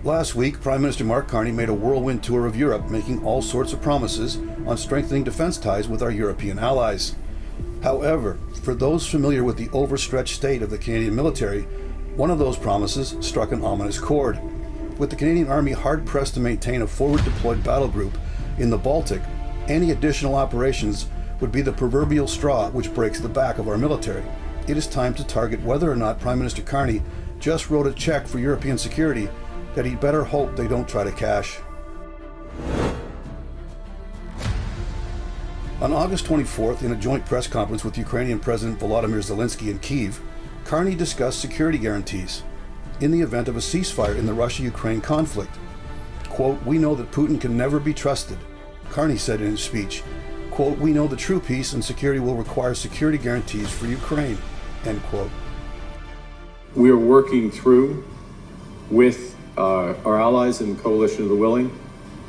Last week, Prime Minister Mark Carney made a whirlwind tour of Europe, making all sorts of promises on strengthening defense ties with our European allies. However, for those familiar with the overstretched state of the Canadian military, one of those promises struck an ominous chord. With the Canadian Army hard-pressed to maintain a forward-deployed battle group in the Baltic, any additional operations would be the proverbial straw which breaks the back of our military. It is time to target whether or not Prime Minister Carney just wrote a check for European security that he'd better hope they don't try to cash. On August 24th, in a joint press conference with Ukrainian President Volodymyr Zelenskyy in Kyiv, Carney discussed security guarantees in the event of a ceasefire in the Russia-Ukraine conflict. Quote, "We know that Putin can never be trusted," Carney said in his speech. Quote, "We know the true peace and security will require security guarantees for Ukraine," end quote. We are working through with our allies in the Coalition of the Willing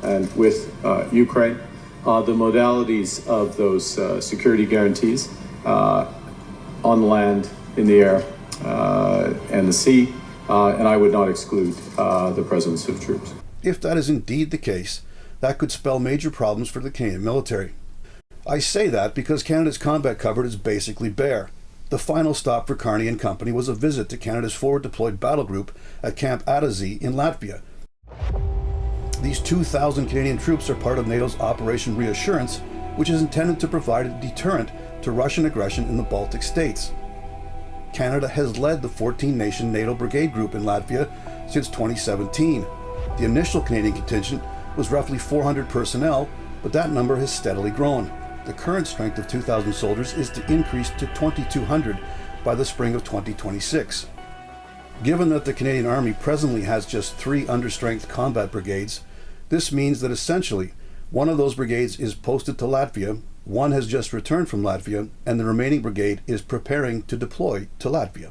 and with Ukraine the modalities of those security guarantees on the land, in the air, and the sea, and I would not exclude the presence of troops. If that is indeed the case, that could spell major problems for the Canadian military. I say that because Canada's combat cupboard is basically bare. The final stop for Carney and company was a visit to Canada's forward-deployed battle group at Camp Adazi in Latvia. These 2,000 Canadian troops are part of NATO's Operation Reassurance, which is intended to provide a deterrent to Russian aggression in the Baltic states. Canada has led the 14-nation NATO brigade group in Latvia since 2017. The initial Canadian contingent was roughly 400 personnel, but that number has steadily grown. The current strength of 2,000 soldiers is to increase to 2,200 by the spring of 2026. Given that the Canadian Army presently has just 3 understrength combat brigades, this means that essentially one of those brigades is posted to Latvia, one has just returned from Latvia, and the remaining brigade is preparing to deploy to Latvia.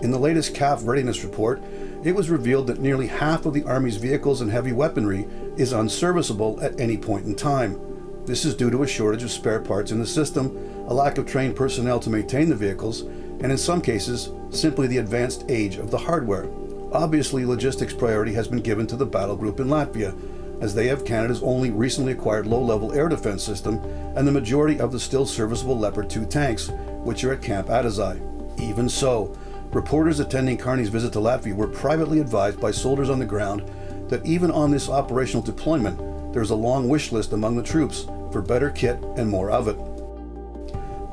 In the latest CAF readiness report, it was revealed that nearly half of the Army's vehicles and heavy weaponry is unserviceable at any point in time. This is due to a shortage of spare parts in the system, a lack of trained personnel to maintain the vehicles, and in some cases, simply the advanced age of the hardware. Obviously, logistics priority has been given to the battle group in Latvia, as they have Canada's only recently acquired low-level air defense system and the majority of the still serviceable Leopard 2 tanks, which are at Camp Adazi. Even so, reporters attending Carney's visit to Latvia were privately advised by soldiers on the ground that even on this operational deployment, there's a long wish list among the troops for better kit and more of it.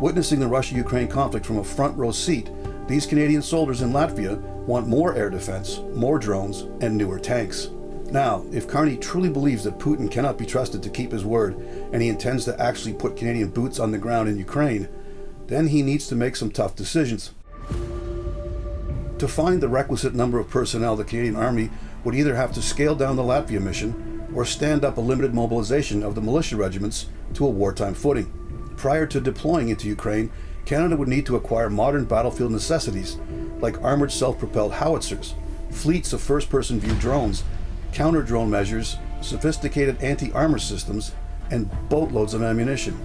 Witnessing the Russia-Ukraine conflict from a front row seat, these Canadian soldiers in Latvia want more air defense, more drones, and newer tanks. Now, if Carney truly believes that Putin cannot be trusted to keep his word, and he intends to actually put Canadian boots on the ground in Ukraine, then he needs to make some tough decisions. To find the requisite number of personnel, the Canadian Army would either have to scale down the Latvia mission or stand up a limited mobilization of the militia regiments to a wartime footing. Prior to deploying into Ukraine, Canada would need to acquire modern battlefield necessities like armored self-propelled howitzers, fleets of first-person view drones, counter-drone measures, sophisticated anti-armor systems, and boatloads of ammunition.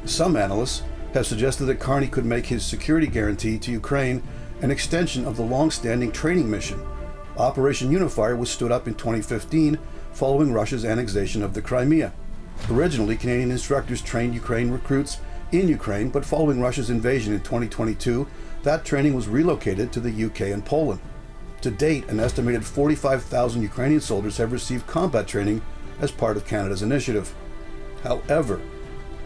Some analysts have suggested that Carney could make his security guarantee to Ukraine an extension of the long-standing training mission. Operation Unifier was stood up in 2015 following Russia's annexation of the Crimea. Originally, Canadian instructors trained Ukraine recruits in Ukraine, but following Russia's invasion in 2022, that training was relocated to the UK and Poland. To date, an estimated 45,000 Ukrainian soldiers have received combat training as part of Canada's initiative. However,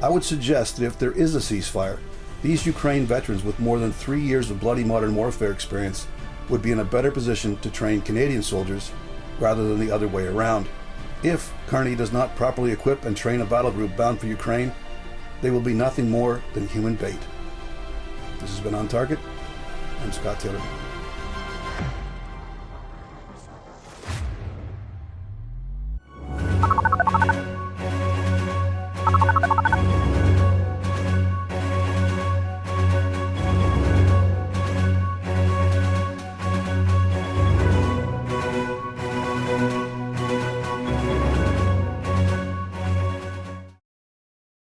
I would suggest that if there is a ceasefire, these Ukraine veterans with more than 3 years of bloody modern warfare experience would be in a better position to train Canadian soldiers rather than the other way around. If Carney does not properly equip and train a battle group bound for Ukraine, they will be nothing more than human bait. This has been On Target. I'm Scott Taylor.